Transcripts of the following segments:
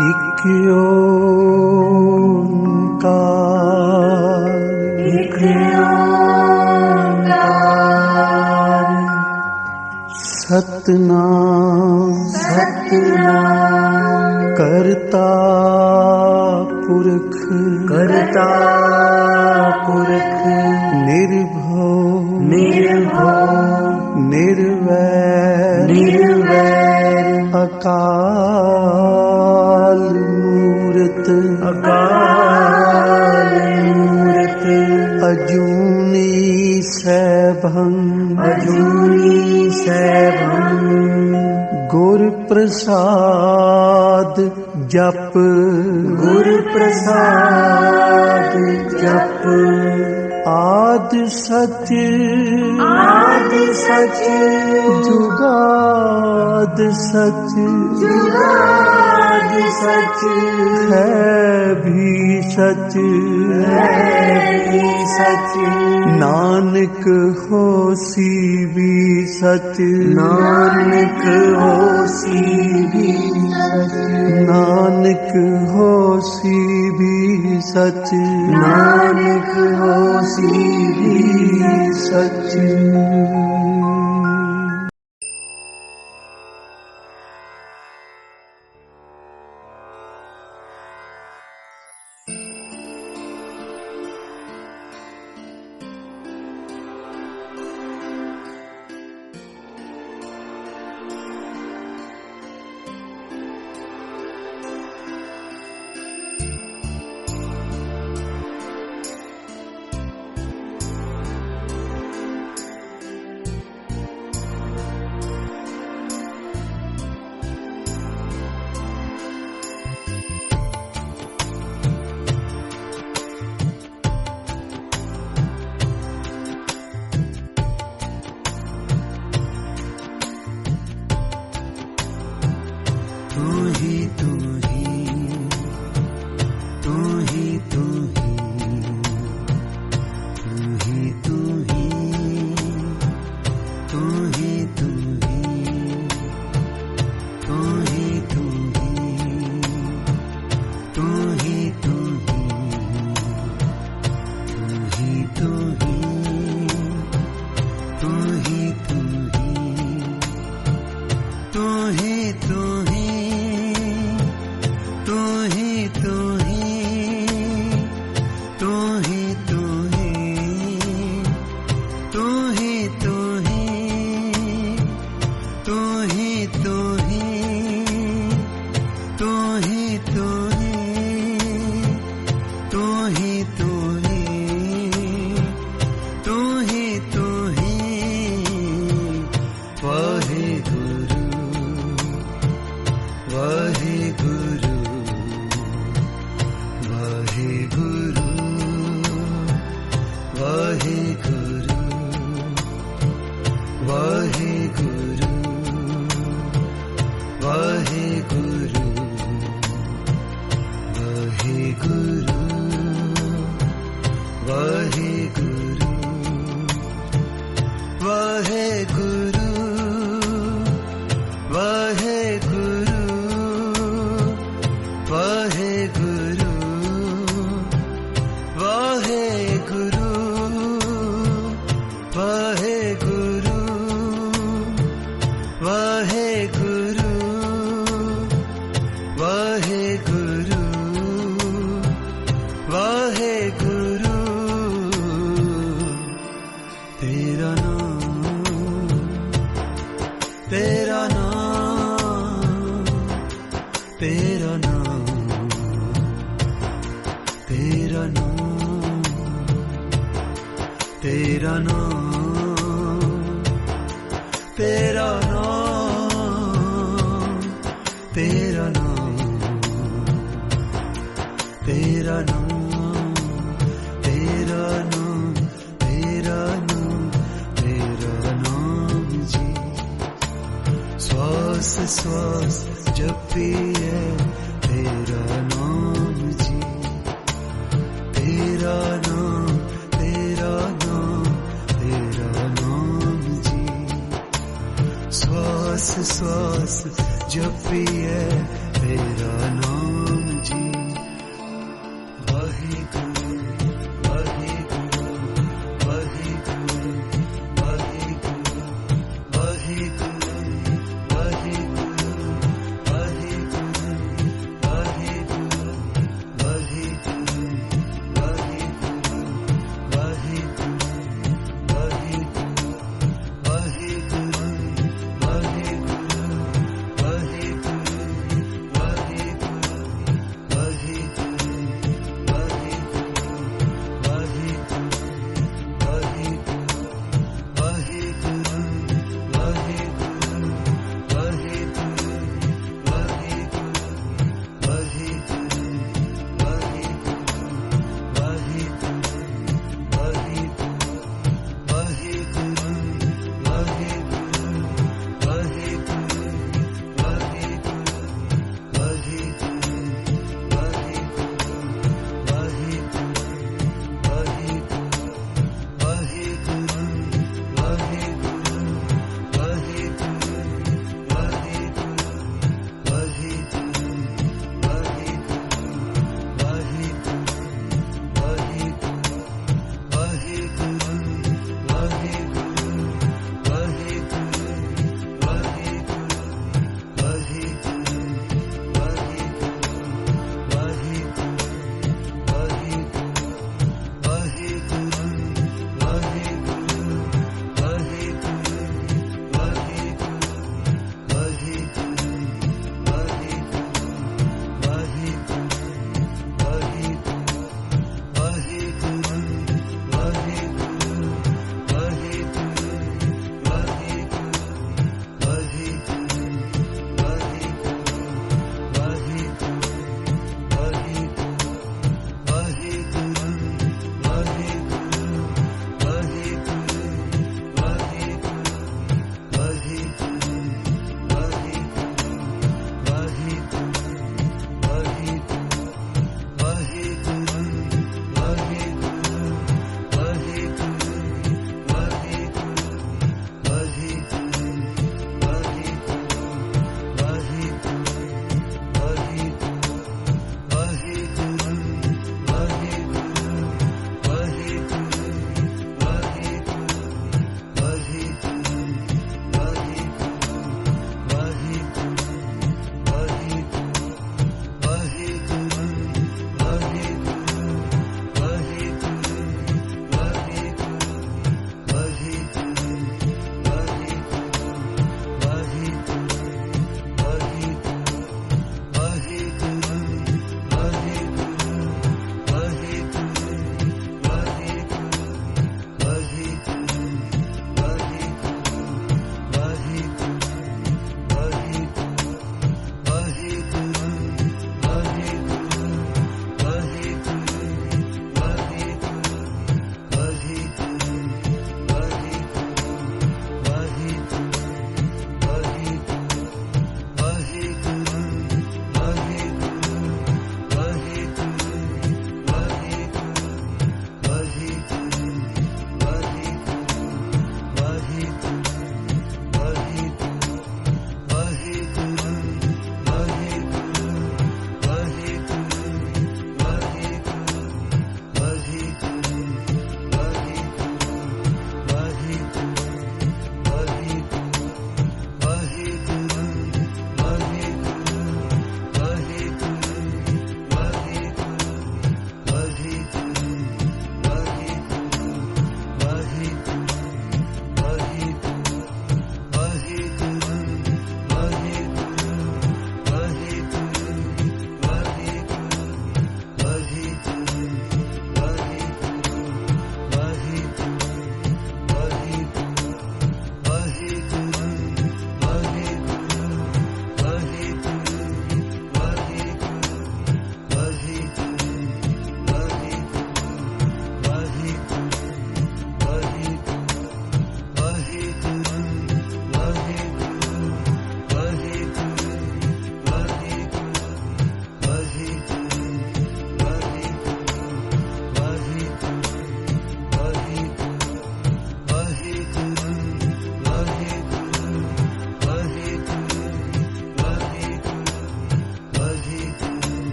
एक ओंकार, एक ओंकार, सतनाम सतनाम, करता पुरख करता पुरख, निर्भव निर्भव, निर्वैर निर्वैर, अकाल मूरत अकाल मूरत, अजूनी सैभं अजूनी सैभं, गुर प्रसाद जप गुर प्रसाद जप, आद सच जुगाद सच जुगाद सच, है भी सच सच, नानक होसी भी सच नानक होसी भी सच, नानक होसी भी सच नानक होसी भी सच। श्वास श्वास जपिए तेरा नाम जी। वाहिगुरु वाहिगुरु वाहिगुरु वाहिगुरु वाहिगुरु वाहिगुरु वाहिगुरु वाहिगुरु वाहिगुरु वाहिगुरु वाहिगुरु वाहिगुरु वाहिगुरु वाहिगुरु वाहिगुरु वाहिगुरु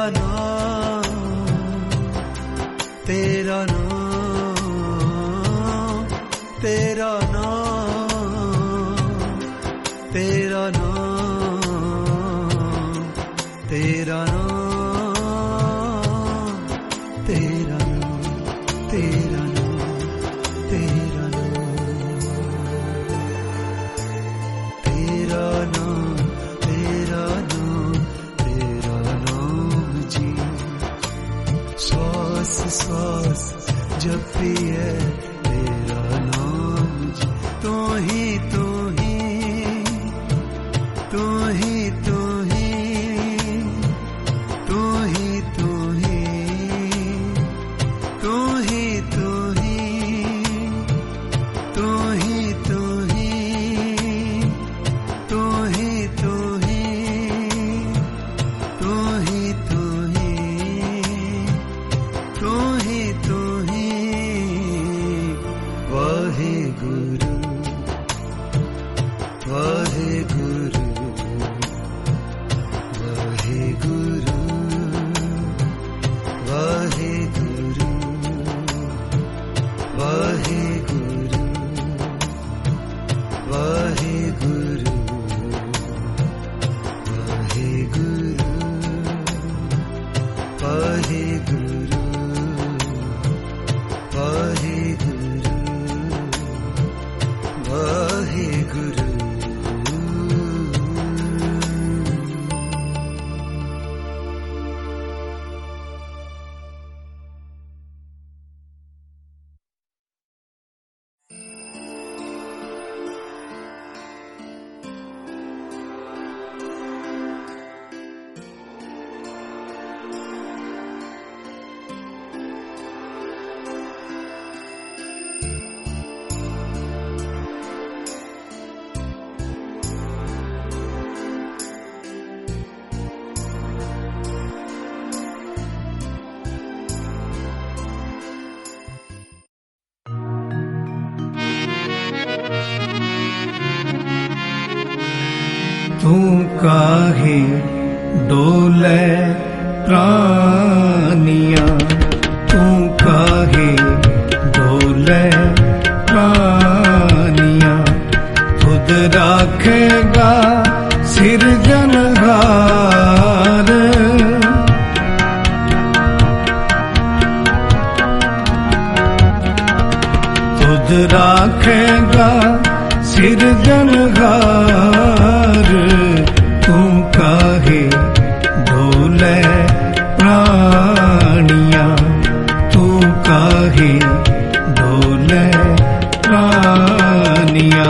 तेरा नाम, तेरा नाम, तेरा नाम, तेरा नाम, तेरा नाम, तेरा नाम, तेरा नाम, तेरा नाम, तेरा नाम, तेरा नाम, तेरा नाम जी। श्वास श्वास जब भी है तेरा नाम जी। तू ही तू ही, तू ही तू ही, तू ही तू ही, तू ही तू ही, तू ही तू ही, तू ही तू ही, तू ही तू ही, तू ही तू ही। वाहेगुरु वाहेगुरु वाहेगुरु वाहेगुरु वाहेगुरु वाहेगुरु वाहेगुरु वाहेगुरु वाहेगुरु वाहेगुरु। तू काहे डोले प्राणिया, तू काहे डोले प्राणिया। खुद राखेगा सिरजनहार, खुद राखेगा सिरजनहार। तू काहे डोले प्राणिया, तू काहे डोले प्राणिया।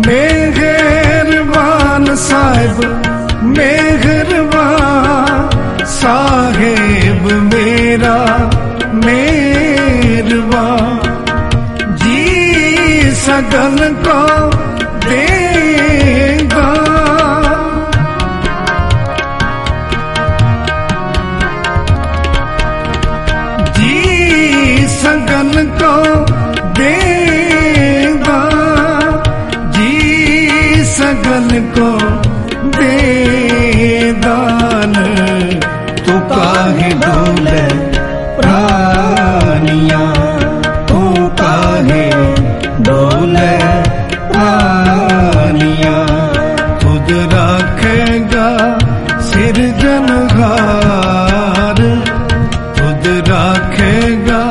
मेहरबान साहिब मेहरबान साहेब मेरा मेहरबान। जी सगन को देगा, जी सगन को देगा, जी सगन को बेदान। तू काहे डोले प्राणिया, तू काहे डोले प्राणिया। खुद राखेगा सिरजनहार, खुद राखेगा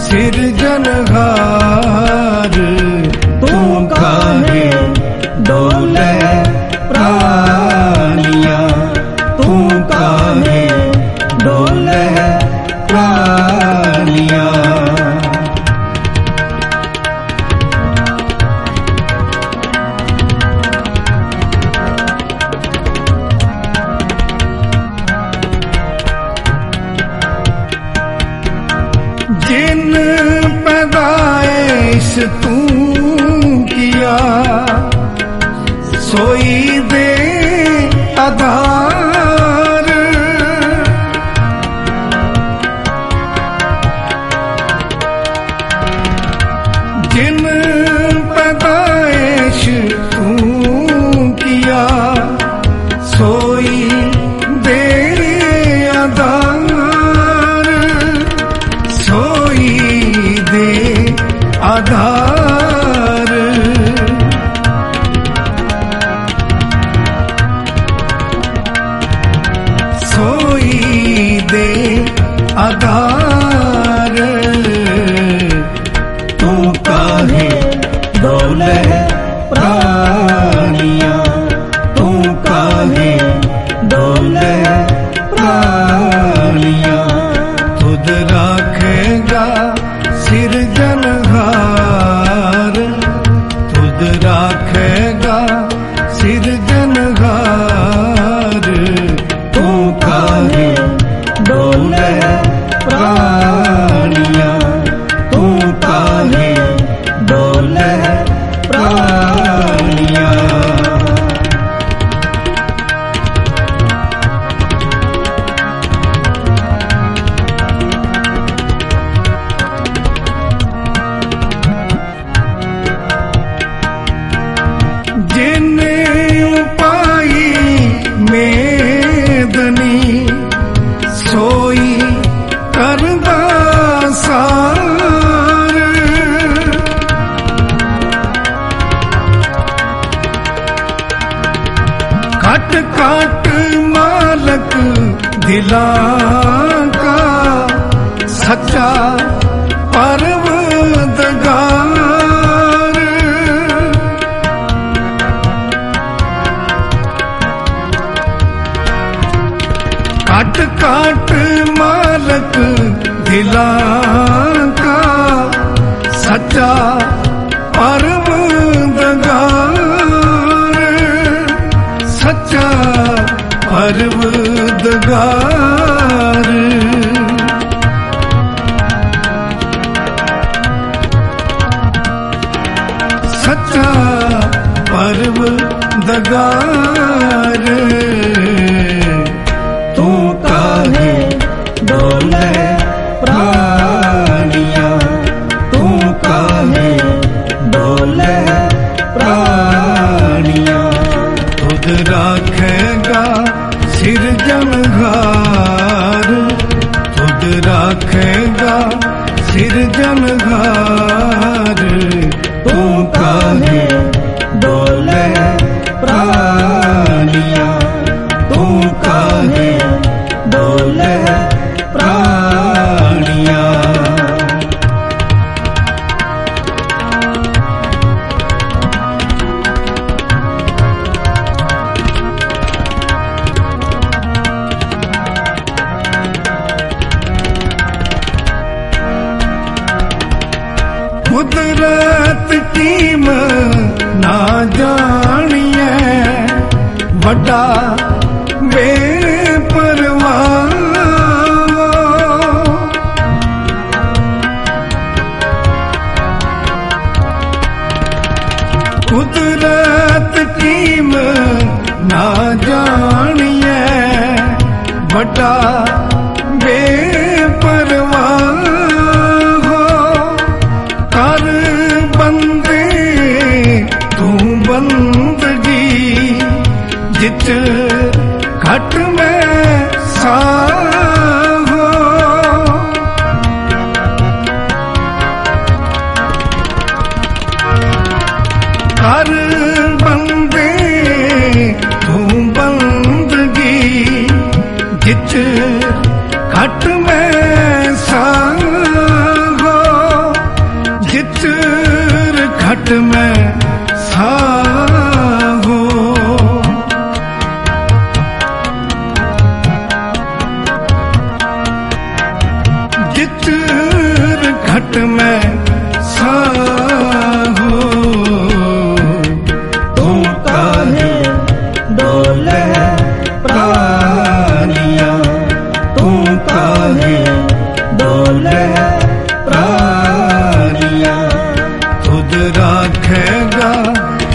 सिरजनहार। तू काहे डोले प्राणिया, तू काहे डोले प्राणिया। जिन पैदाइश तू किया, सोई दे आधार। काट काट मालक दिलां का सच्चा परवरदिगार। काट काट मालक दिलां का सच्चा परवरदिगार, सच्चा परवरदिगार। सच्चा परवरदिगार। तू काहे डोले प्राणिया, तू काहे डोले प्राणिया। खुद राखेगा सिरजनहार, खुद राखेगा सिरजनहार। तू काहे डोले प्राणिया, तू काहे डोले प्राणिया। कुदरत कीम ना जानिए, बड़ा बेपरवाह। कुदरत कीम ना जानिए, बड़ा बेपरवाह। कर बंदे तू बंदगी, जित घट में साहो। कर बंदे तू बंदगी, जित घट में साहो, जित घट में साहो। जित घट में साहो। तू काहे डोले प्राणिया, तू काहे डोले प्राणिया। खुद राखेगा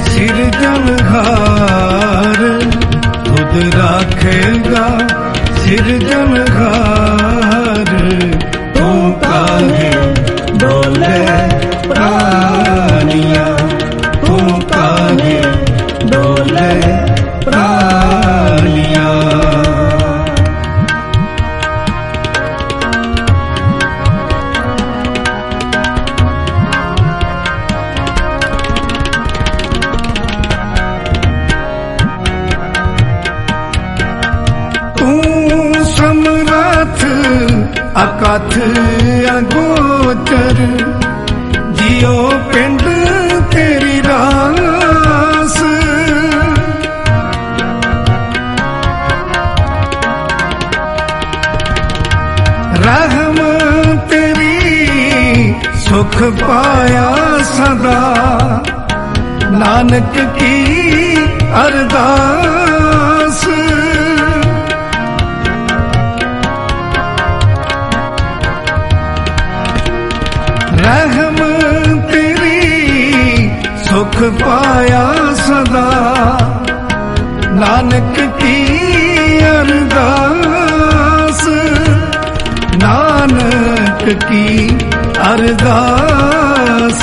सिरजनहार, खुद राखेगा सिरजनहार। तू काहे डोले प्राणिया, तू काहे डोले प्राणिया। अकथ अगोचर, जियो पिंड तेरी रास। रहम तेरी सुख पाया सदा, नानक की अरदास। रहम तेरी सुख पाया सदा, नानक की अरदास। नानक की अरदास।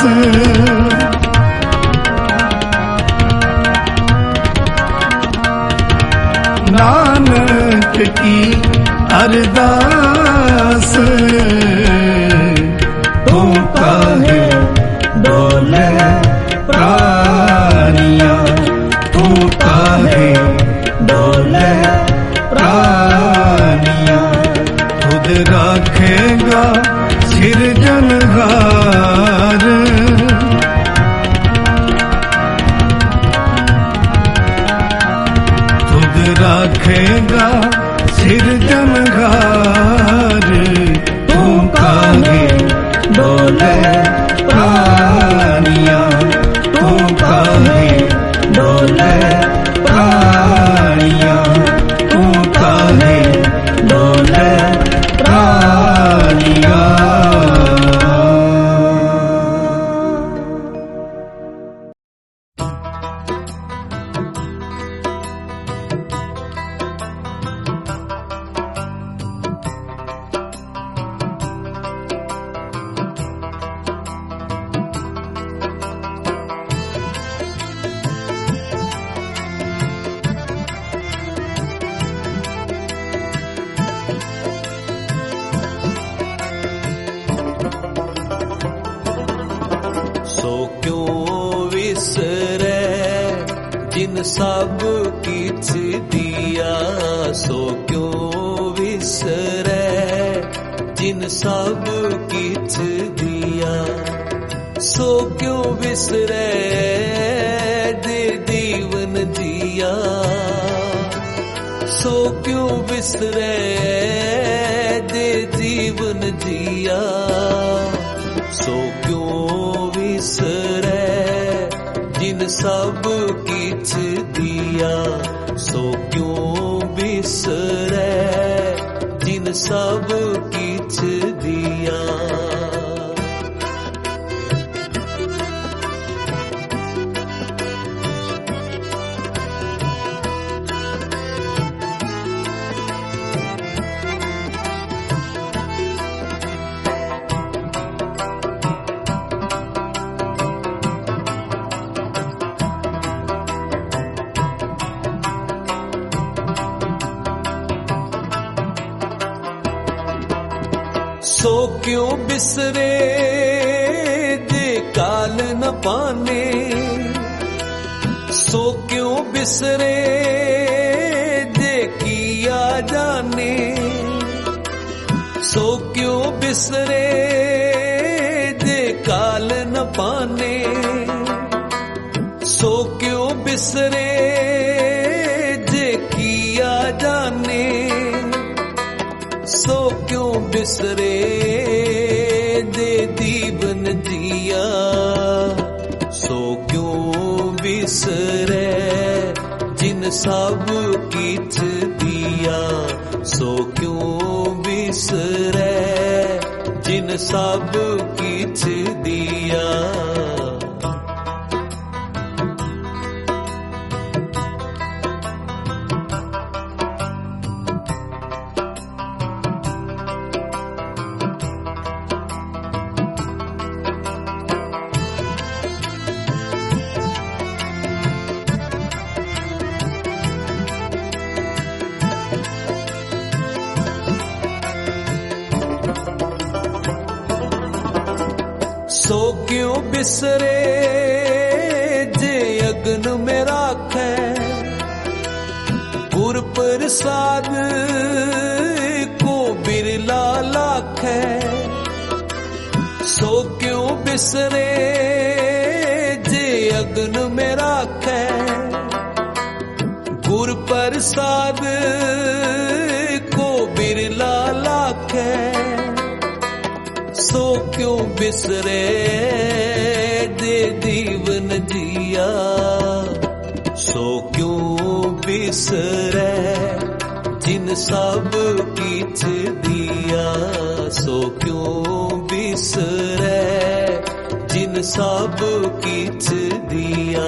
नानक की अरदास। तू काहे डोले प्राणिया, तू काहे कहेगा सिरजनहार, तू काहे डोले प्राणिया, तू काहे डोले प्राणिया, तू काहे डोले प्राणिया। सो क्यों विसरे जिन सब किछ दिया, सो क्यों विसरे जिन सब किछ दिया, सो क्यों विसरे दे जीवन जिया, सो क्यों विसरे दे जीवन जिया, सो क्यों विसरे जिन सब किछ दिया, सो क्यों विसरे जिन सब किछ दिया। सो क्यों बिसरे जे काल न पाने, सो क्यों बिसरे जे किया जाने, सो क्यों बिसरे जे काल न पाने, सो क्यों बिसरे जे किया जाने, सो क्यों बिसरे दे जीवन जिया, सो क्यों बिसरे जिन सब किछ दिया, सो क्यों बिसरे जिन सब किछ दिया। सो क्यों बिसरे जे अग्न में राखे, गुर प्रसाद को बिरला लाखे, सो क्यों बिसरे जे अग्न में राखे, गुर प्रसाद को बिरला लाखे, सो क्यों बिसरे दे जीवन जिया, सो क्यों बिसरे जिन सब किछ दिया, सो क्यों बिसरे जिन सब किछ दिया।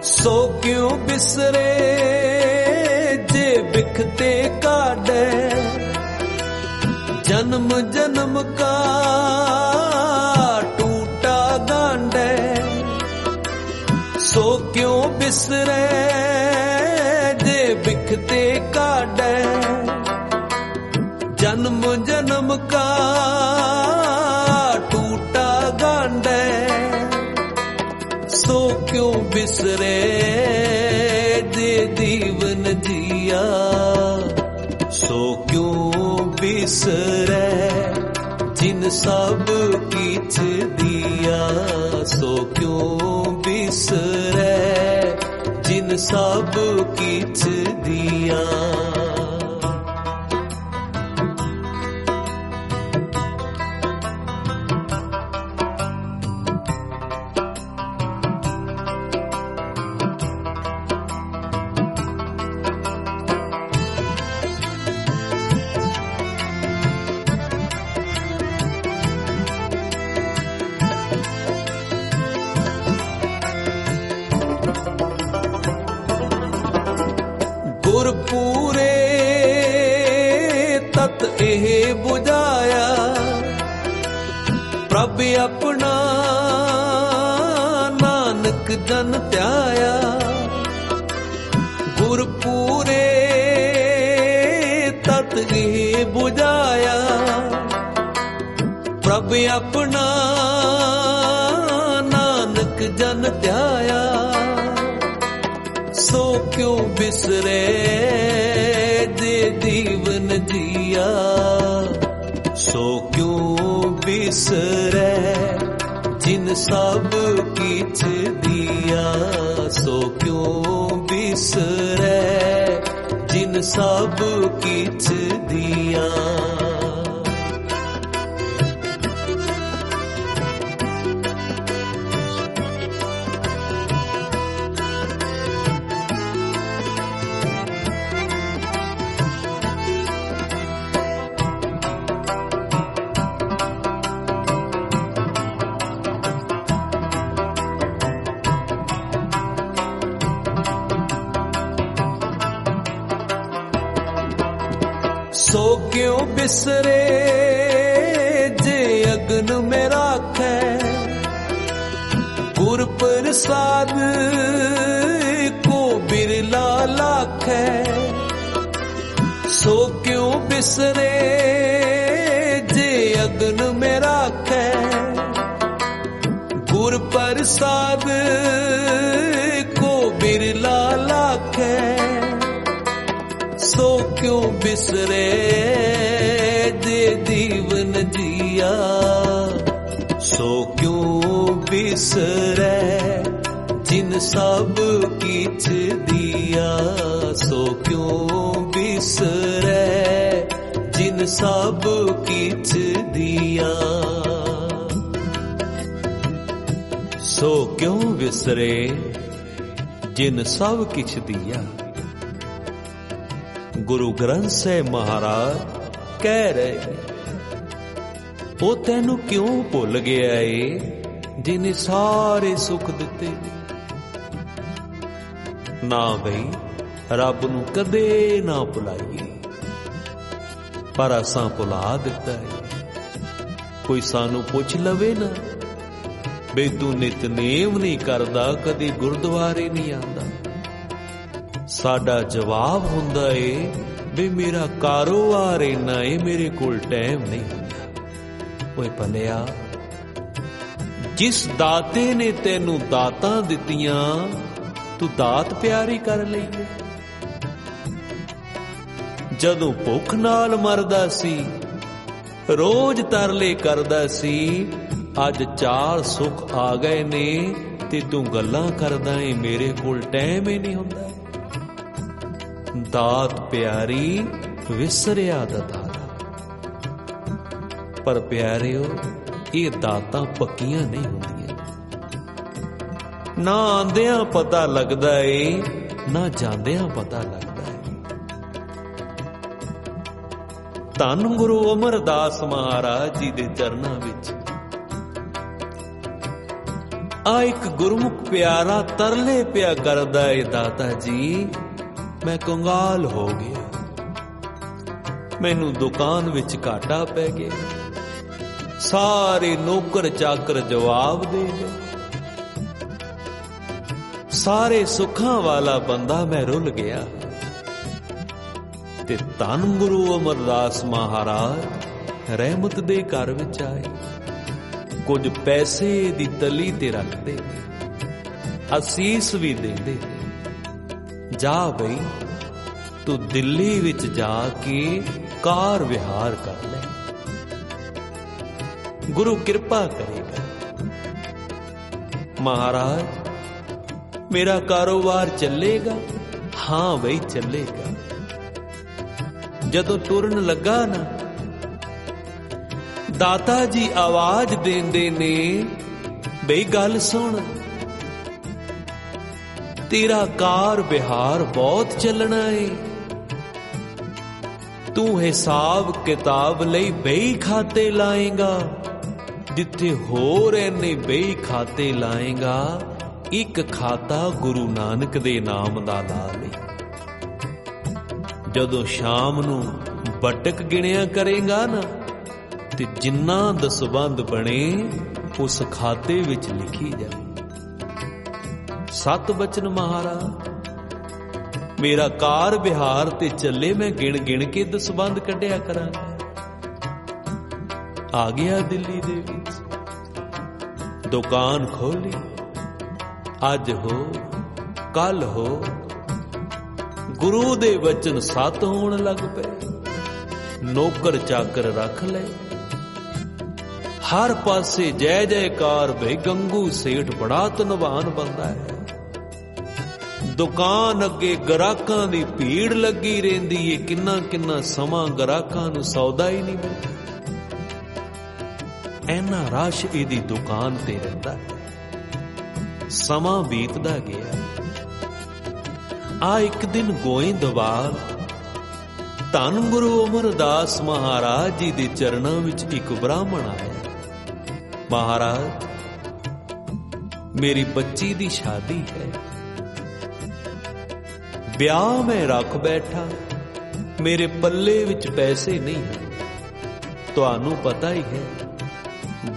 सो क्यों बिसरे जे बिखते काटे, जन्म जन्म का टूटा गांडे, सो क्यों बिसरे जे बिखते काटे, बिसरे जे दीवन जिया, सो क्यों बिसरे जिन सब किछ दिया, सो क्यों बिसरे जिन सब किछ दिया। गुरपूरे तत एह बुझाया, प्रभ अपना नानक जन त्याया। गुरपूरे तत एह बुझाया, प्रभ अपना नानक जन त्याया। सो क्यों बिसरे जे दीवन जिया, सो क्यों बिसरे जिन सब किछ दिया, सो क्यों बिसरे जिन सब किछ दिया। सो क्यों बिसरे जे अग्न में राखै, गुर प्रसाद को बिरला लाखै। सो क्यों बिसरे जे अग्न में राखै, गुर प्रसाद को बिरला लाखै। सो क्यों बिसरे जे दीवन जिया, सो क्यों बिसरे जिन सब किछ दिया, सो क्यों बिसरे जिन सब किछ दिया। सो क्यों बिसरे जिन सब किछ दिया। गुरु ग्रंथ ਸਾਹਿਬ महाराज ਕਹਿ ਰਹੇ, ਉਹ ਤੈਨੂੰ ਕਿਉਂ ਭੁੱਲ ਗਿਆ ਏ ਜਿਹਨੇ ਸਾਰੇ ਸੁੱਖ ਦਿੱਤੇ। ਨਾ ਬਈ ਰੱਬ ਨੂੰ ਕਦੇ ਨਾ ਭੁਲਾਈਏ, ਪਰ ਅਸਾਂ ਭੁਲਾ ਦਿੱਤਾ ਏ। ਕੋਈ ਸਾਨੂੰ ਪੁੱਛ ਲਵੇ ਨਾ ਬਈ ਤੂੰ ਨਿਤਨੇਮ ਨਹੀਂ ਕਰਦਾ, ਕਦੇ ਗੁਰਦੁਆਰੇ ਨਹੀਂ ਆਉਂਦਾ, ਸਾਡਾ ਜਵਾਬ ਹੁੰਦਾ ਏ ਵੀ ਮੇਰਾ ਕਾਰੋਬਾਰ ਇੰਨਾ ਏ, ਮੇਰੇ ਕੋਲ ਟਾਈਮ ਨਹੀਂ ਹੁੰਦਾ। ਓਏ ਭਲਿਆ, ਜਿਸ ਦਾਤੇ ਨੇ ਤੈਨੂੰ ਦਾਤਾਂ ਦਿੱਤੀਆਂ, ਤੂੰ ਦਾਤ ਪਿਆਰੀ ਕਰ ਲਈ। ਜਦੋਂ ਭੁੱਖ ਨਾਲ ਮਰਦਾ ਸੀ, ਰੋਜ਼ ਤਰਲੇ ਕਰਦਾ ਸੀ, ਅੱਜ 4 ਸੁੱਖ ਆ ਗਏ ਨੇ ਤੇ ਤੂੰ ਗੱਲਾਂ ਕਰਦਾ ਏ ਮੇਰੇ ਕੋਲ ਟਾਈਮ ਹੀ ਨਹੀਂ ਹੁੰਦਾ। ਦਾਤ ਪਿਆਰੀ ਵਿਸਰਿਆ ਦਾਤਾ, ਪਰ ਪਿਆਰਿਓ ਇਹ ਦਾਤਾਂ ਪੱਕੀਆਂ ਨਹੀਂ ਹੁੰਦੀਆਂ। ਨਾ ਆਂਦਿਆਂ ਪਤਾ ਲੱਗਦਾ ਏ, ਨਾ ਜਾਂਦਿਆਂ ਪਤਾ ਲੱਗਦਾ ਏ। ਧੰਨ ਗੁਰੂ ਅਮਰਦਾਸ ਮਹਾਰਾਜ ਜੀ ਦੇ ਚਰਨਾਂ ਵਿੱਚ ਆ ਇੱਕ ਗੁਰਮੁਖ ਪਿਆਰਾ ਤਰਲੇ ਪਿਆ ਕਰਦਾ ਏ, ਦਾਤਾ ਜੀ ਮੈਂ ਕੰਗਾਲ ਹੋ ਗਿਆ, ਮੈਨੂੰ ਦੁਕਾਨ ਵਿੱਚ ਘਾਟਾ ਪੈ ਗਿਆ, ਸਾਰੇ ਨੌਕਰ ਚਾਕਰ ਜਵਾਬ ਦੇ ਗਏ, ਸਾਰੇ ਸੁੱਖਾਂ ਵਾਲਾ ਬੰਦਾ ਮੈਂ ਰੁੱਲ ਗਿਆ। ਤੇ ਧੰਨ ਗੁਰੂ ਅਮਰਦਾਸ ਮਹਾਰਾਜ ਰਹਿਮਤ ਦੇ ਘਰ ਵਿੱਚ ਆਏ, ਕੁਝ ਪੈਸੇ ਦੀ ਤਲੀ ਤੇ ਰੱਖਦੇ, ਅਸੀਸ ਵੀ ਦਿੰਦੇ ਨੇ। ਜਾ ਬਈ ਤੂੰ ਦਿੱਲੀ ਵਿੱਚ ਜਾ ਕੇ ਕਾਰ ਵਿਹਾਰ ਕਰ ਲੈ, ਗੁਰੂ ਕਿਰਪਾ ਕਰੇਗਾ। ਮਹਾਰਾਜ ਮੇਰਾ ਕਾਰੋਬਾਰ ਚੱਲੇਗਾ? ਹਾਂ ਬਈ ਚੱਲੇਗਾ। ਜਦੋਂ ਤੁਰਨ ਲੱਗਾ ਨਾ, ਦਾਤਾ ਜੀ ਆਵਾਜ਼ ਦਿੰਦੇ ਨੇ, ਬਈ ਗੱਲ ਸੁਣ, ਤੇਰਾ ਕਾਰ ਵਿਹਾਰ ਬਹੁਤ ਚੱਲਣਾ ਏ। ਤੂੰ ਹਿਸਾਬ ਕਿਤਾਬ ਲਈ ਬਈ ਖਾਤੇ ਲਾਏਗਾ, ਜਿੱਥੇ ਹੋਰ ਐਨੇ ਬਈ ਖਾਤੇ ਲਾਏਗਾ, ਇੱਕ ਖਾਤਾ ਗੁਰੂ ਨਾਨਕ ਦੇ ਨਾਮ ਦਾ ਲਾ ਲਈ। ਜਦੋਂ ਸ਼ਾਮ ਨੂੰ ਬਟਕ ਗਿਣਿਆ ਕਰੇਗਾ ਨਾ, ਤੇ ਜਿੰਨਾ ਦਸਵੰਧ ਬਣੇ ਉਸ ਖਾਤੇ ਵਿੱਚ ਲਿਖੀ ਜਾਏ। 7 ਬਚਨ ਮਹਾਰਾਜ, ਮੇਰਾ ਕਾਰ ਵਿਹਾਰ ਤੇ ਚੱਲੇ, ਮੈਂ ਗਿਣ ਗਿਣ ਕੇ ਦਸਵੰਧ ਕੱਢਿਆ ਕਰਾਂਗਾ। ਆ ਗਿਆ ਦਿੱਲੀ ਦੇ ਵਿੱਚ, ਦੁਕਾਨ ਖੋਲੀ। ਅੱਜ ਹੋ ਕੱਲ ਹੋ, ਗੁਰੂ ਦੇ ਵਚਨ ਸੱਤ ਹੋਣ ਲੱਗ ਪਏ। ਨੌਕਰ ਚਾਕਰ ਰੱਖ ਲਏ, ਹਰ ਪਾਸੇ ਜੈ ਜੈਕਾਰ ਭਈ ਗੰਗੂ ਸੇਠ ਬੜਾ ਧਨਵਾਨ ਬੰਦਾ ਹੈ। ਦੁਕਾਨ ਅੱਗੇ ਗਰਾਕਾਂ ਦੀ ਭੀੜ ਲੱਗੀ ਰਹਿੰਦੀ ਏ, ਕਿੰਨਾ ਕਿੰਨਾ ਸਮਾਂ ਗਰਾਕਾਂ ਨੂੰ ਸੌਦਾ ਹੀ ਨਹੀਂ ਮਿਲਦਾ। ਐਨਾ ਰਸ਼ ਇਹਦੀ ਦੁਕਾਨ ਤੇ ਰਹਿੰਦਾ ਹੈ। ਸਮਾਂ ਬੀਤਦਾ ਗਿਆ। ਆ ਇੱਕ ਦਿਨ ਗੋਇੰਦਵਾਲ ਧੰਨ ਗੁਰੂ ਅਮਰਦਾਸ ਮਹਾਰਾਜ ਜੀ ਦੇ ਚਰਨਾਂ ਵਿੱਚ ਇੱਕ ਬ੍ਰਾਹਮਣ ਆਇਆ। ਮਹਾਰਾਜ, ਮੇਰੀ ਬੱਚੀ ਦੀ ਸ਼ਾਦੀ ਹੈ, ਵਿਆਹ ਮੈਂ ਰੱਖ ਬੈਠਾ, ਮੇਰੇ ਪੱਲੇ ਵਿੱਚ ਪੈਸੇ ਨਹੀਂ ਹਨ। ਤੁਹਾਨੂੰ ਪਤਾ ਹੀ ਹੈ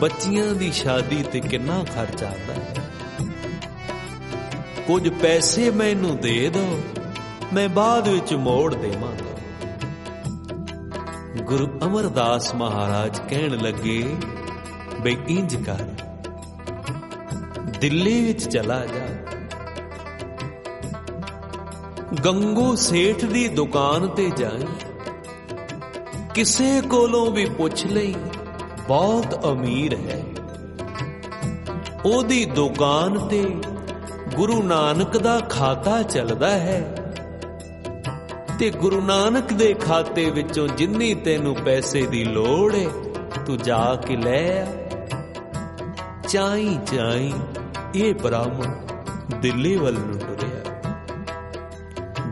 ਬੱਚੀਆਂ ਦੀ ਸ਼ਾਦੀ ਤੇ ਕਿੰਨਾ ਖਰਚ ਆਉਂਦਾ ਹੈ। ਕੁਝ ਪੈਸੇ ਮੈਨੂੰ ਦੇ ਦਿਓ, ਮੈਂ ਬਾਅਦ ਵਿੱਚ ਮੋੜ ਦੇਵਾਂਗਾ। ਗੁਰੂ ਅਮਰਦਾਸ ਮਹਾਰਾਜ ਕਹਿਣ ਲੱਗੇ, ਬਈ ਇੰਜ ਕਰ, ਦਿੱਲੀ ਵਿੱਚ ਚਲਾ ਜਾ, ਗੰਗੂ ਸੇਠ ਦੀ ਦੁਕਾਨ ਤੇ ਜਾਈਂ, ਕਿਸੇ ਕੋਲੋਂ ਵੀ ਪੁੱਛ ਲਈ, ਬਹੁਤ ਅਮੀਰ ਹੈ। ਉਹਦੀ ਦੁਕਾਨ ਤੇ ਗੁਰੂ ਨਾਨਕ ਦਾ ਖਾਤਾ ਚੱਲਦਾ ਹੈ, ਤੇ ਗੁਰੂ ਨਾਨਕ ਦੇ ਖਾਤੇ ਵਿੱਚੋਂ ਜਿੰਨੀ ਤੈਨੂੰ ਪੈਸੇ ਦੀ ਲੋੜ ਹੈ, ਤੂੰ ਜਾ ਕੇ ਲੈ ਆ। ਚਾਈ ਚਾਈ ਇਹ ਬ੍ਰਾਹਮਣ ਦਿੱਲੀ ਵੱਲ ਨੂੰ ਟੁਰਿਆ।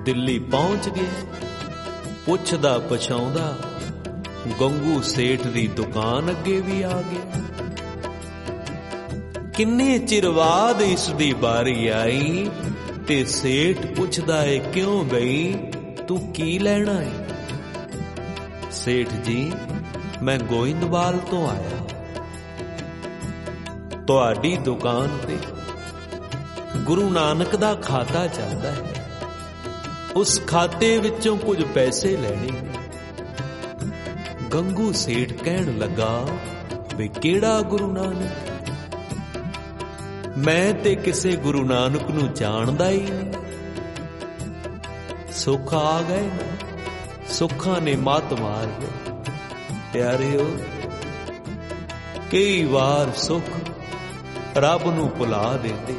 ਦਿੱਲੀ ਪਹੁੰਚ ਗਿਆ। ਪੁੱਛਦਾ ਪਛਾਉਂਦਾ ਗੰਗੂ ਸੇਠ ਦੀ ਦੁਕਾਨ ਅੱਗੇ ਵੀ ਆ ਗਿਆ। ਕਿੰਨੇ ਚਿਰ ਬਾਅਦ ਇਸ ਦੀ ਬਾਰੀ ਆਈ ਤੇ ਸੇਠ ਪੁੱਛਦਾ ਏ, ਕਿਉਂ ਬਈ ਤੂੰ ਕੀ ਲੈਣਾ ਏ? ਸੇਠ ਜੀ, ਮੈਂ ਗੋਇੰਦਵਾਲ ਤੋਂ ਆਇਆ। ਤੁਹਾਡੀ ਦੁਕਾਨ ਤੇ ਗੁਰੂ ਨਾਨਕ ਦਾ ਖਾਤਾ ਚੱਲਦਾ ਹੈ, ਉਸ ਖਾਤੇ ਵਿੱਚੋਂ ਕੁਝ ਪੈਸੇ ਲੈਣੇ ਨੇ। ਗੰਗੂ ਸੇਠ ਕਹਿਣ ਲੱਗਾ, ਵੀ ਕਿਹੜਾ ਗੁਰੂ ਨਾਨਕ? ਮੈਂ ਤੇ ਕਿਸੇ ਗੁਰੂ ਨਾਨਕ ਨੂੰ ਜਾਣਦਾ ਹੀ ਨਹੀਂ। ਸੁੱਖ ਆ ਗਏ ਨਾ, ਸੁੱਖਾਂ ਨੇ ਮੱਤ ਮਾਰ ਗਏ। ਪਿਆਰਿਓ, ਕਈ ਵਾਰ ਸੁੱਖ ਰੱਬ ਨੂੰ ਭੁਲਾ ਦਿੰਦੇ।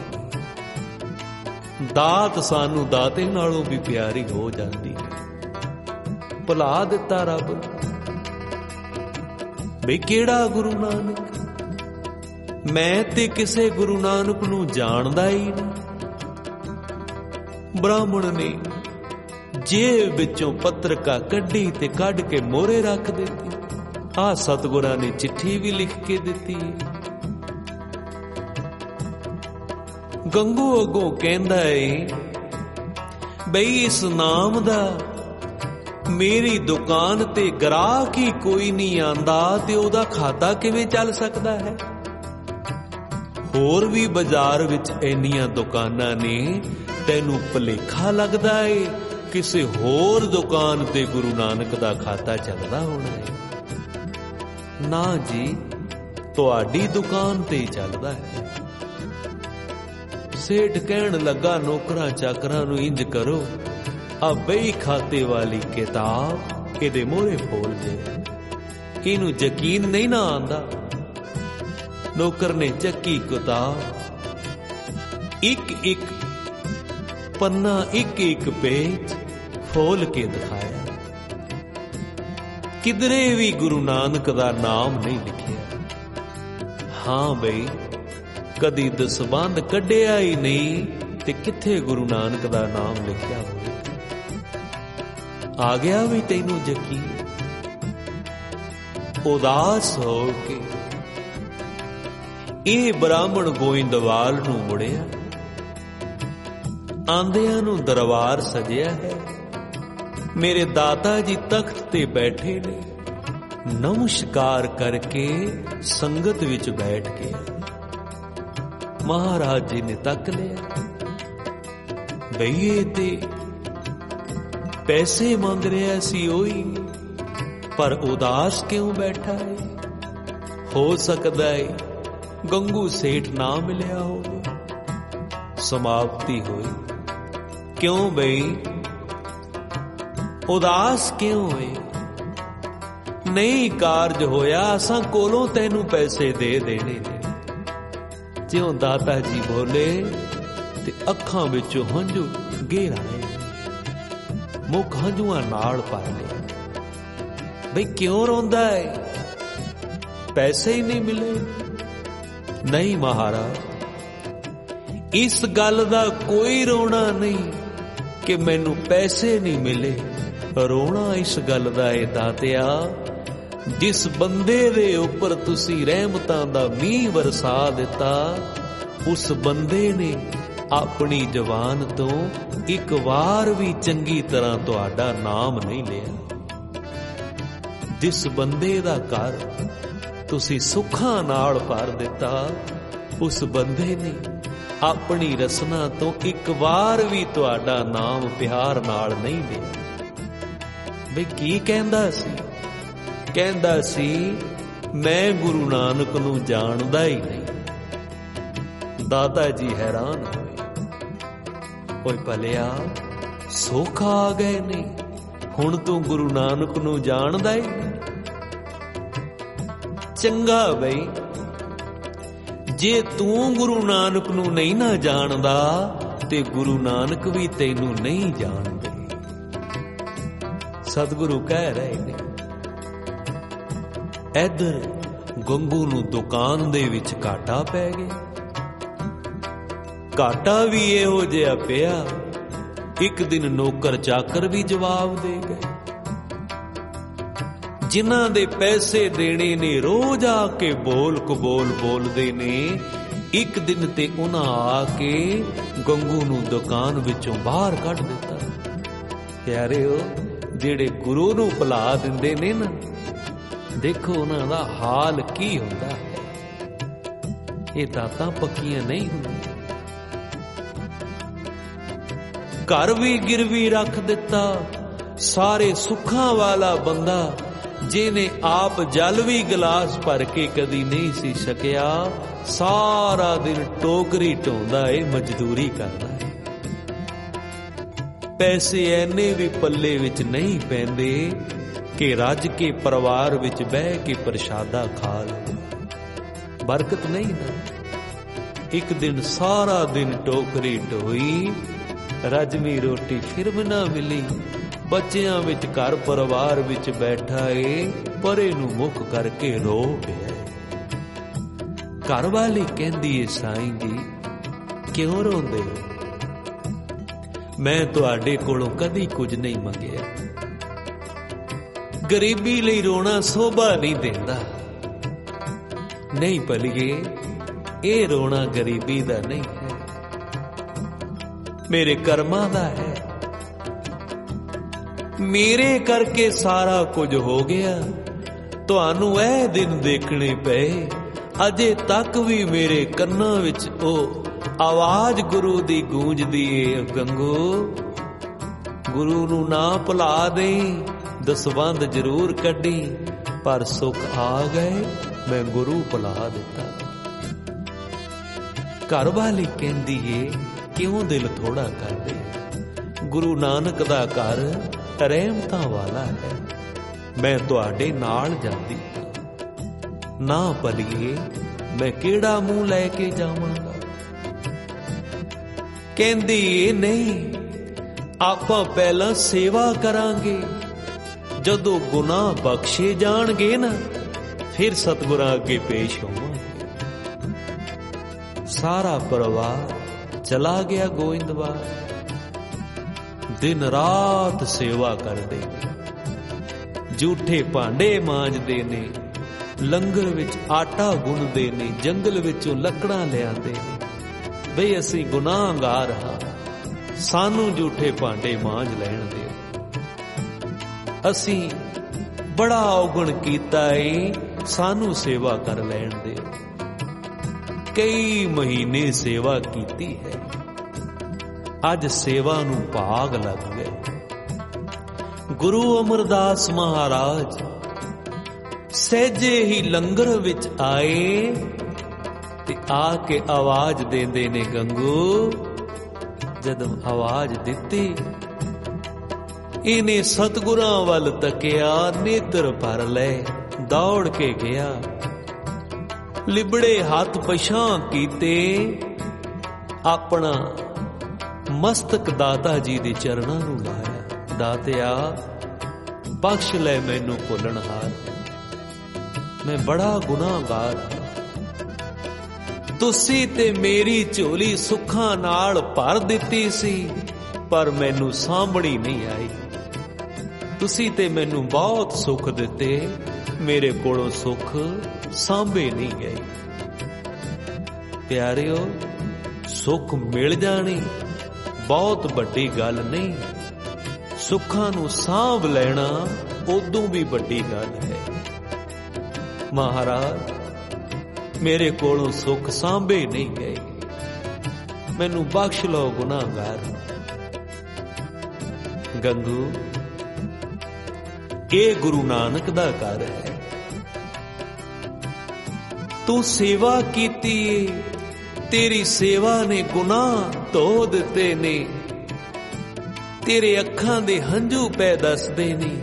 ਦਾਤ ਸਾਨੂੰ ਦਾਤੇ ਨਾਲੋਂ ਵੀ ਪਿਆਰੀ ਹੋ ਜਾਂਦੀ ਹੈ। ਭੁਲਾ ਦਿੱਤਾ ਰੱਬ ਨੂੰ। ਬਈ ਕਿਹੜਾ ਗੁਰੂ ਨਾਨਕ? ਮੈਂ ਤੇ ਕਿਸੇ ਗੁਰੂ ਨਾਨਕ ਨੂੰ ਜਾਣਦਾ ਹੀ ਨਹੀਂ। ਬ੍ਰਾਹਮਣ ਨੇ ਜੇਬ ਵਿੱਚੋਂ ਪੱਤਰਕਾ ਕੱਢੀ ਤੇ ਕੱਢ ਕੇ ਮੋਹਰੇ ਰੱਖ ਦਿੱਤੀ। ਆਹ ਸਤਿਗੁਰਾਂ ਨੇ ਚਿੱਠੀ ਵੀ ਲਿਖ ਕੇ ਦਿੱਤੀ। ਗੰਗੂ ਅੱਗੋਂ ਕਹਿੰਦਾ ਏ, ਬਈ ਇਸ ਨਾਮ ਦਾ ਮੇਰੀ ਦੁਕਾਨ ਤੇ ਗ੍ਰਾਹਕ ਹੀ ਕੋਈ ਨਹੀਂ ਆਂਦਾ ਤੇ ਉਹਦਾ ਖਾਤਾ ਕਿਵੇਂ ਚੱਲ ਸਕਦਾ ਹੈ? ਹੋਰ ਵੀ ਬਾਜ਼ਾਰ ਵਿੱਚ ਇੰਨੀਆਂ ਦੁਕਾਨਾਂ ਨੇ, ਤੈਨੂੰ ਭੁਲੇਖਾ ਲੱਗਦਾ ਏ ਕਿਸੇ ਹੋਰ ਦੁਕਾਨ ਤੇ ਗੁਰੂ ਨਾਨਕ ਦਾ ਖਾਤਾ ਚੱਲਦਾ ਹੋਣਾ ਹੈ। ਨਾ ਜੀ, ਤੁਹਾਡੀ ਦੁਕਾਨ ਤੇ ਹੀ ਚੱਲਦਾ ਹੈ। सेठ कहन लगा नौकरां चाकरां नूं इंज करो, आ बई खाते वाली किताब इहदे मोहरे फोल दे, इनू यकीन नहीं ना आंदा। नौकर ने चक्की किताब, एक एक पन्ना एक एक पेज फोल के दिखाया। किधरे भी गुरु नानक दा नाम नहीं लिखिया। हां बई कदी दसबंध कढ़िया ही नहीं ते किथे गुरु नानक दा नाम लिखिया होवे। आ गया भी तैनू यकीन? उदास हो के ਇਹ ਬ੍ਰਾਹਮਣ ਗੋਇੰਦਵਾਲ ਨੂੰ ਮੁੜਿਆ। ਆਂਦਿਆਂ ਨੂੰ ਦਰਬਾਰ ਸਜਿਆ ਹੈ, ਮੇਰੇ ਦਾਤਾ ਜੀ ਤਖਤ ਤੇ ਬੈਠੇ ਨੇ। ਨਮਸਕਾਰ ਕਰਕੇ ਸੰਗਤ ਵਿੱਚ ਬੈਠ ਗਿਆ। ਮਹਾਰਾਜ ਜੀ ਨੇ ਤੱਕ ਲਿਆ, ਬਈ ਇਹ ਤੇ ਪੈਸੇ ਮੰਗ ਰਿਹਾ ਸੀ ਉਹੀ, ਪਰ ਉਦਾਸ ਕਿਉਂ ਬੈਠਾ ਹੈ? ਹੋ ਸਕਦਾ ਹੈ गंगू सेठ ना मिलिया हो। समाप्ति हुई। क्यों बई उदास क्यों हुए? नहीं कारज होया, असां कोलों तैनू पैसे दे देने ने। ज्यों दाता जी बोले ते अखां विचों हंझू घेर आए, मुख हंझूआं नाल भर लिया। बई क्यों रोंदा है? पैसे ही नहीं मिले। नहीं महाराज, इस गल दा कोई रोना नहीं कि मैनू पैसे नहीं मिले। रोना इस गल दा है दातिया, जिस बंदे दे उपर तुसी रहमतां दा मींह वरसा दिता, उस बंदे ने अपनी जबान तो एक वार भी चंगी तरह तुहाडा नाम नहीं लिया। जिस बंदे दा घर तुसी सुखां नाल भर दिता, उस बंदे ने अपनी रसना तो एक बार भी तुहाडा नाम प्यार नाल नहीं लिया। बई की कहंदा सी? कहंदा सी मैं गुरु नानक नूं जाणदा ही नहीं। दादा जी हैरान होए, ओए भलिया सोखा आ गए ने, हुण तू गुरु नानक नूं जाणदा ही नहीं। चंगा बई, जे तू गुरु नानक नूं नहीं ना जानदा ते गुरु नानक भी तैनू नहीं जानदे। सतगुरु कह रहे ने। इधर गंगू नूं दुकान दे विच घाटा पै गया। घाटा भी इहो जिहा पिया, एक दिन नौकर चाकर भी जवाब दे गए। जिन्हां दे पैसे देने ने रोज आके बोल कबोल बोलदे ने, एक दिन ते उन्हां आके गंगू नूं दुकान विचों बाहर कढ दिता। प्यारेओ, जेड़े गुरु नूं भुला दिंदे ने ना, देखो उन्हां दा हाल की हुंदा है। ये दातां पक्कियां नहीं हुंदियां। घर भी गिरवी रख दिता। सारे सुखां वाला बंदा जिन्हें आप जल भी गिलास भर के कदी नहीं सी सकिया, सारा दिन टोकरी ढोंदा है, मजदूरी करदा है। पैसे ऐने भी पल्ले विच नहीं पैंदे कि रज के परिवार विच बह के प्रशादा खा लो। बरकत नहीं ना। एक दिन सारा दिन टोकरी ढोई, रजमी रोटी फिर भी ना मिली। बच्चियां विच घर परिवार विच बैठा है, परे नूं मुख करके रो पिया। घर वाली कहंदी है, साईं जी क्यों रोंदे हो? मैं तुहाडे कोलों कदी कुछ नहीं मंगिया। गरीबी लई रोना शोभा नहीं देंदा। नहीं भलिए, ये रोना गरीबी दा नहीं है, मेरे कर्मां दा है। मेरे करके सारा कुछ हो गया, तुहानू ऐ दिन देखने पे। अजे तक भी मेरे कन्नां विच ओ आवाज गुरु दी गूंजदी है, गंगू गुरु नू ना भुला दे। दसबंध जरूर कड्डी, पर सुख आ गए मैं गुरु भुला दिता। घर वाली कहंदी ए क्यों दिल थोड़ा कर दे, गुरु नानक दा घर रहमतां वाला है, मैं तुहाडे नाल जांदी ना भलीए मैं केड़ा मूंह लैके जावांगा। कहंदी ए नहीं, आपां पहला सेवा करांगे, जदों गुनाह बख्शे जाणगे ना फिर सतगुरां अगे पेश होवांगे। सारा परिवार चला गया गोइंदवाल, दिन रात सेवा करदे ने, झूठे भांडे मांजदे ने, लंगर विच आटा गुनदे ने, जंगल विचों लकड़ां लिआंदे ने, बई असीं गुनाहगार हां, सानू झूठे भांडे मांज लैण दे। असीं बड़ा औगण कीता ए, सानू सेवा कर लैण दे। कई महीने सेवा कीती है, अज सेवा नू भाग लग गए। गुरु अमरदास महाराज सहजे ही लंगर विच आए ते आके आवाज देंदे ने, गंगू जदों आवाज दिती इन्हें सतगुरां वल तकिया, नेत्र भर ले, दौड़ के गया, लिबड़े हाथ पछां कीते, अपना मस्तक दाता जी दे चरणां नूं लाया। दातिया बख्श ले मैनू भुलणहार, मैं बड़ा गुनाहगार हां, तुसी ते मेरी झोली सुखां नाल भर दित्ती सी, पर मैनू सांभणी नहीं आई। तुसी ते मैनू बहुत सुख दिते, मेरे कोलों सुख सांभे नहीं गए। प्यारिओ, सुख मिल जानी बहुत वड्डी गल नहीं, सुखां नूं सांभ लेना उदों भी वड्डी गल है। महाराज मेरे कोलों सुख सांभे नहीं गए, मैनू बख्श लो गुनाहगार। गंगू ये गुरु नानक दा घर है, तू सेवा कीती, तेरी सेवा ने गुनाह धो दिते ने, तेरे अखां दे हंझू पै दसदे ने,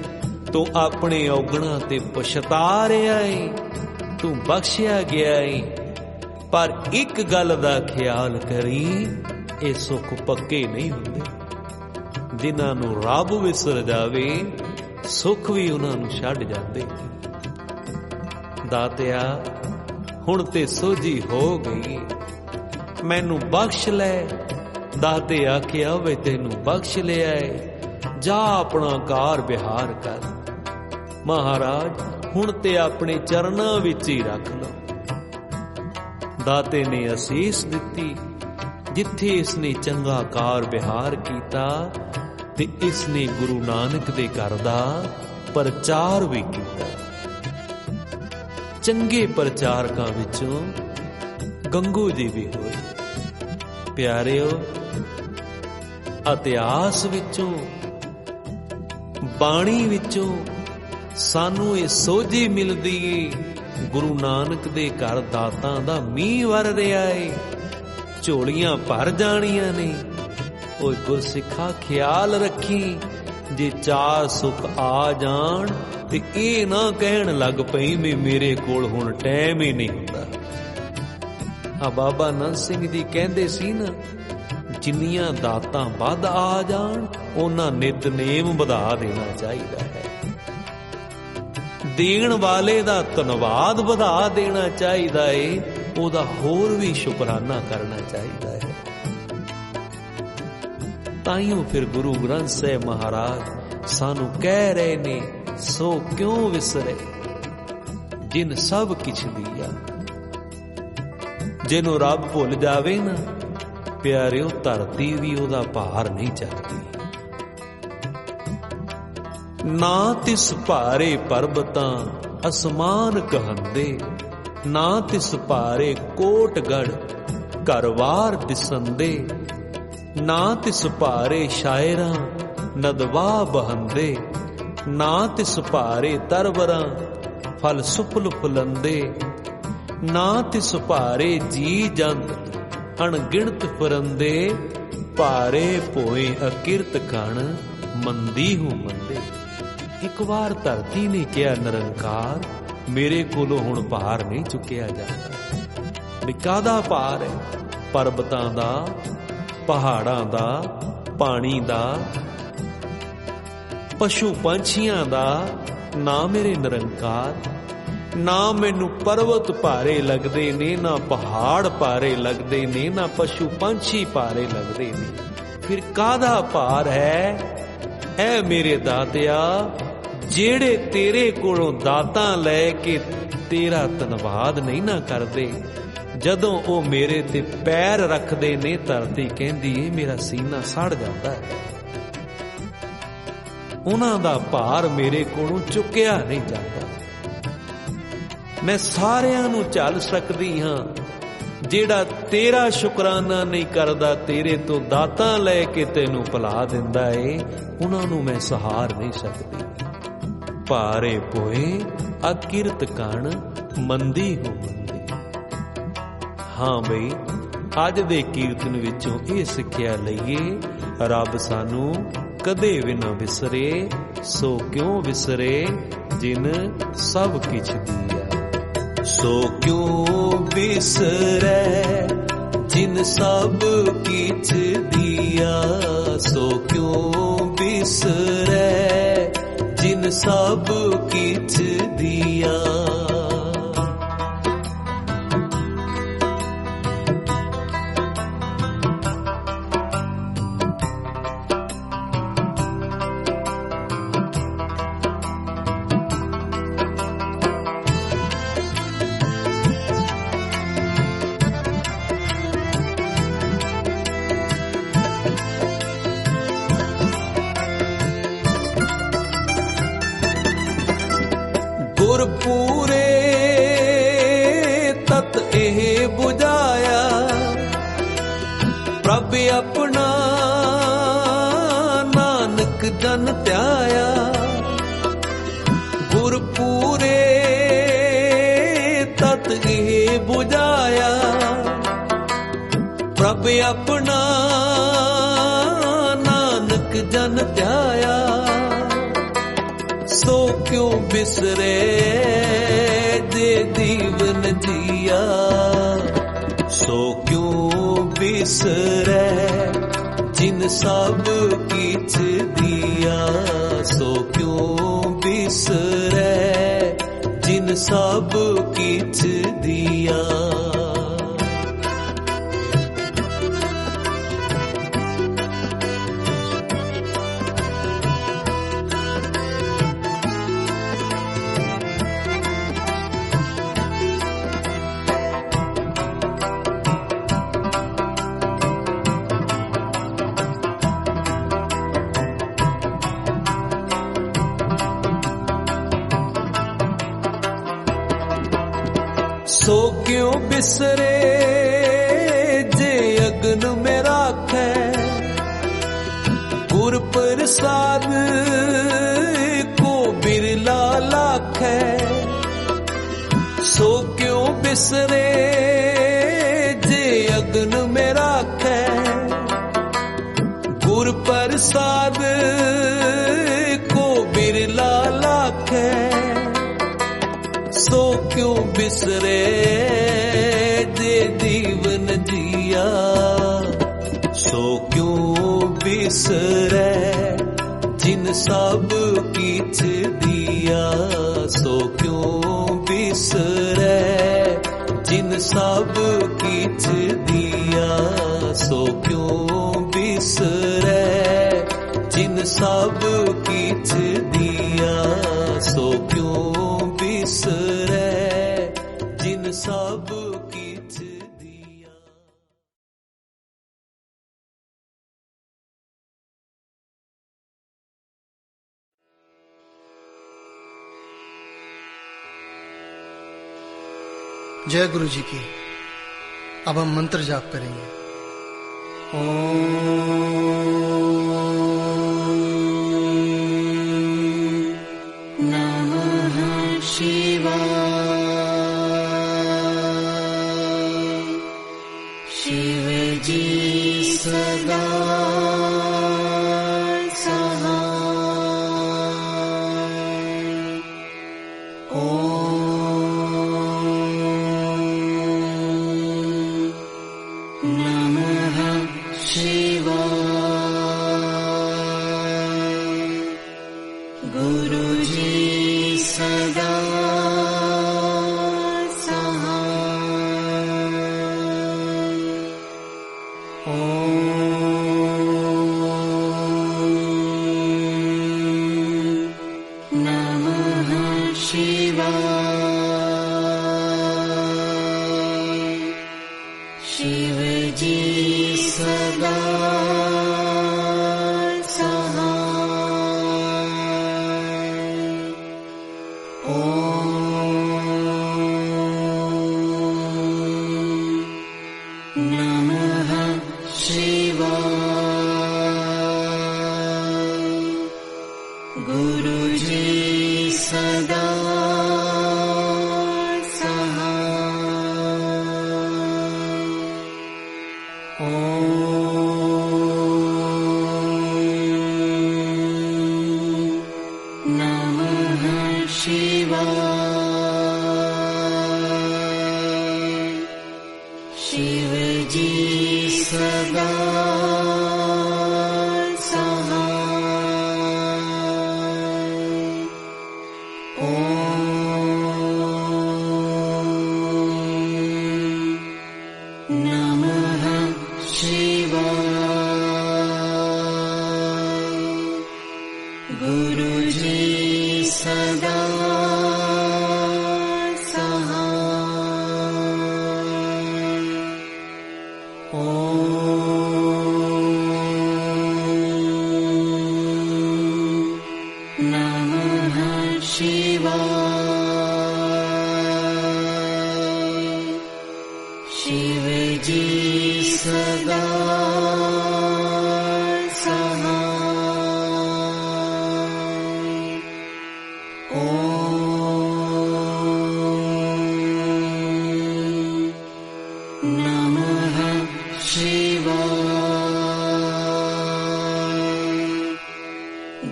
तू अपने औगणा ते पछता रहा है, तू बख्शिया गया है। पर एक गल दा ख्याल करी, ये सुख पक्के नहीं हुंदे। जिन्हां नूं रब विसर जावे सुख भी उन्हां नूं छड्ड जांदे। दातिया हुण ते सोझी हो गई, मैनू बख्श लै। दाते आखिया वे तेनू बख्श लिया है, जा अपना कार बिहार कर। महाराज हुण ते अपने चरनां विच ही रख लो। दाते ने असीस दिती, जिथे इसने चंगा कार बिहार कीता ते इसने गुरु नानक दे घर दा प्रचार भी कीता। चंगे प्रचारकां विचों गंगू जी भी होए। प्यारिओ, इतिहास विचों बाणी विचों सानू ये सोझी मिलदी है, गुरु नानक दे घर दातां दा मींह वर रिहा है, झोलियां भर जाणियां ने। ओए गुरसिखा ख्याल रखी, जे चार सुख आ जाण ते ये ना कहण लग पई भी मेरे कोल हुण टाइम ही नहीं हुंदा। आ बाबा नंद सिंह जी कहंदे सी ना, जिन्नियां दातां वध आ जाण उन्हां नितनेम वधा देना चाहिदा है। देण वाले दा धन्नवाद वधा देना चाहिदा है, ओदा होर भी शुकराना करना चाहिदा है। ताइयों फिर गुरु ग्रंथ साहिब महाराज सानू कह रहे ने, सो क्यों विसरे जिन सब किछ दिया। जिन्हों रब भुल जावे ना, प्यारिओ धरती भी ओदा भार नहीं चकदी। ना तिस भारे पर्बतां असमान कहंदे, ना तिस भारे कोटगढ़ घरवार दिसंदे, ना तिस भारे शायरां नदवा बहंदे, ना तिस भारे तरवरां फल सुफल फुलंदे, ना तिस भारे जी जंत अणगिणत परंदे, भारे पोए अकिरत कण, मंदी हूं मंदे। एक बार धरती ने किया निरंकार, मेरे कोलों हुण भार नहीं चुकिया जाता। भी काहदा भार है? पर्वतां दा, पहाड़ां दा, पानी दा, पशु पंछियां दा, ना मेरे निरंकार। ना मैनू पर्वत भारे लगदे ने, ना पहाड़ भारे लगदे ने, ना पशु पंछी भारे लगदे ने। फिर काहदा भार है? ऐ मेरे दातिया, जेड़े तेरे कोलों दातां लै के तेरा धन्नवाद नहीं ना करदे, जदों ओ मेरे ते पैर रखदे ने, धरती कहंदी है मेरा सीना सड़ जाता है। उन्हां दा भार मेरे कोलों चुकिया नहीं जाता। मैं सारियां नूं झल सकदी हां, जेड़ा तेरा शुकराना नहीं करदा, तेरे तो दातां लै के तैनूं भुला दिंदा है, उन्हां नूं मैं सहार नहीं सकदी। भारे पोए अकिरत कण, मंदी हो मंदी। हाँ बई, अज दे कीर्तन विचों इह सिੱਖਿਆ लईए, रब सानू कदे भी ना विसरे, सो क्यों विसरे जिन सब किछ दिया। सो क्यों बिसरै जिन सब किछ दिया, सो क्यों बिसरै जिन सब किछ दिया। गुरपूरे तत एह बुझाया, प्रभ अपना नानक जन त्याया। गुरपूरे तत एह बुझाया, प्रभ अपना नानक जन त्याया। सो क्यों बिसरे जे दीवन जिया, सो क्यों बिसरे जिन सब किछ दिया। सो क्यों बिसरे जिन सब किछ दिया। सो क्यों बिसरे जे अग्न में राखै, गुर प्रसाद को बिरला लाखै। सो क्यों बिसरे जे अग्न में राखै, गुर प्रसाद को बिरला लाखै। सो क्यों बिसरे जे दीवन जिया, सो क्यों बिसरे जिन सब किछ दिया। सो क्यों बिसरे जिन सब किछ दिया। सो क्यों बिसरे जिन सब किछ दिया। सो क्यों बिसरे जिन सब किछ दिया। जय गुरु जी की। अब हम मंत्र जाप करेंगे। नमः शिवाय शिवे गुरु जी सदा सहाय। ओम नमः शिवाय। शिव जी सदा गुरु जी सदा सहाय। ओम नमः शिवाय। शिव जी सदा गुरु जी सदा सहाय। ओम नमः शिवाय। शिव जी सदा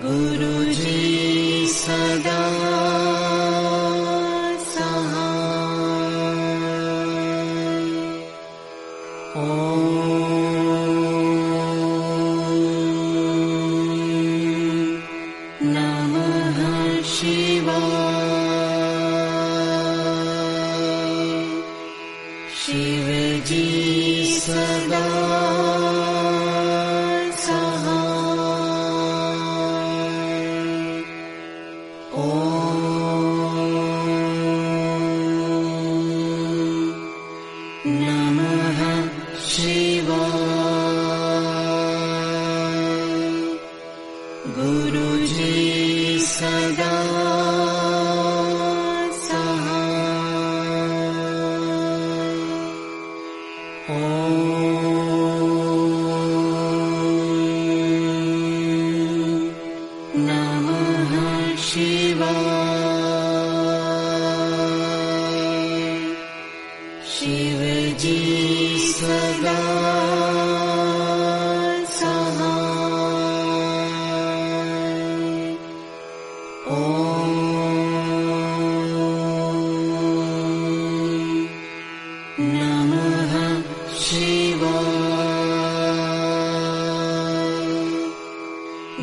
गुरु जी सदा सहाय। ओम नमः शिवाय। शिव जी सदा गुरु जी सदा सहाय। ओम नमः शिवाय। शिव जी सदा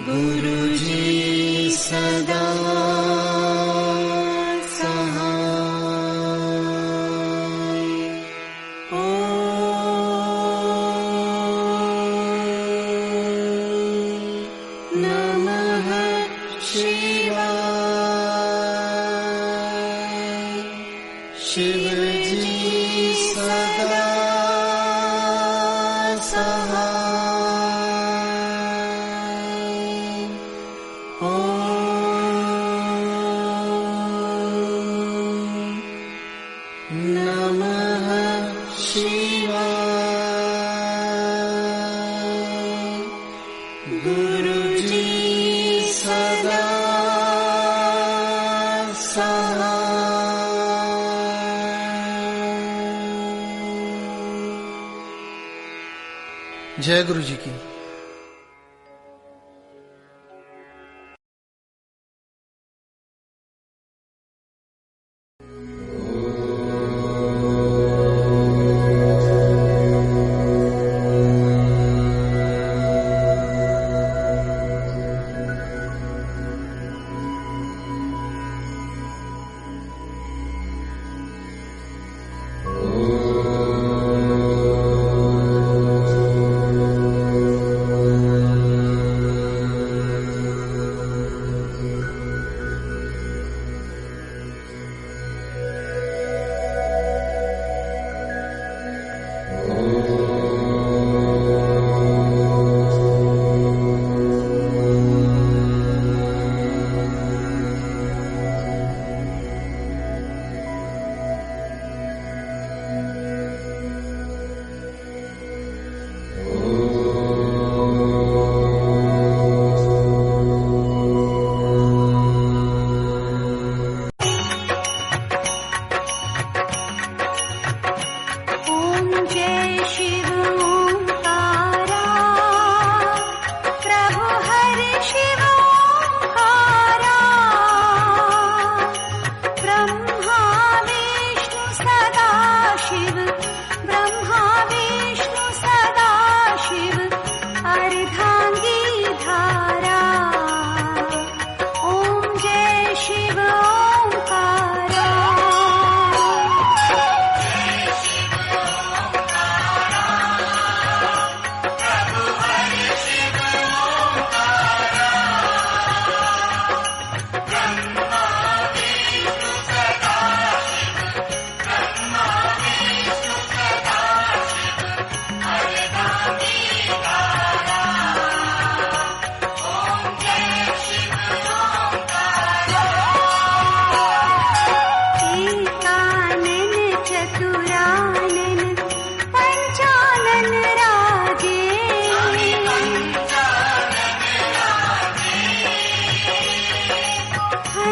गुरु जी सदा सहाय। ओम नमः शिवाय। शिव जी सदा सहाय। नमः शिवाय। गुरु जी सदा सहाय। जय गुरु जी की।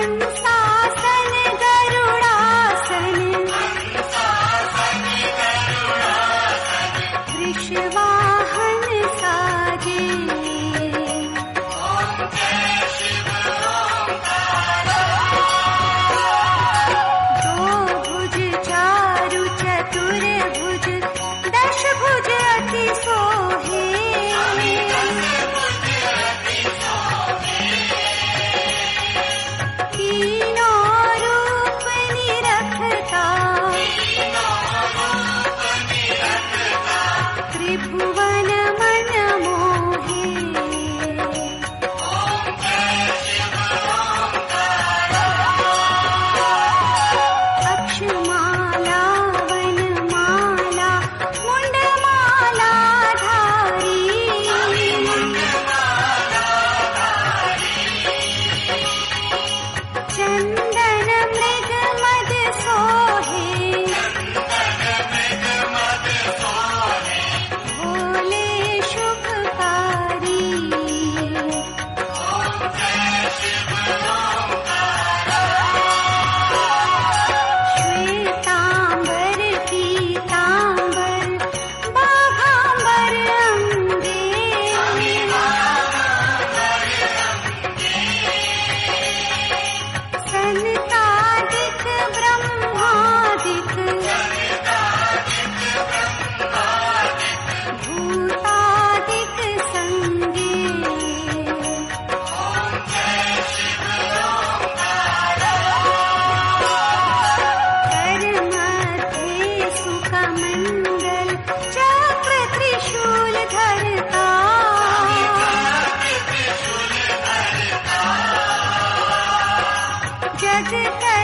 हंसासन गरुड़ासन वृषवाहन साजे दो भुज चारु चतुर्भुज दश भुज अति सोहे तीनों रूप निरखता त्रिभुवन मन मोहे अक्षमाला वनमाला मुंडमाला धारी चंदन मृग मद सोहे भोले शुभकारी श्वेतांबर पीतांबर बाघांबर अंगे सनकादिक ब्रह्मादिक भूतादिक संगे कर मध्ये सुकमंडल चक्र त्रिशूल धरता जग कर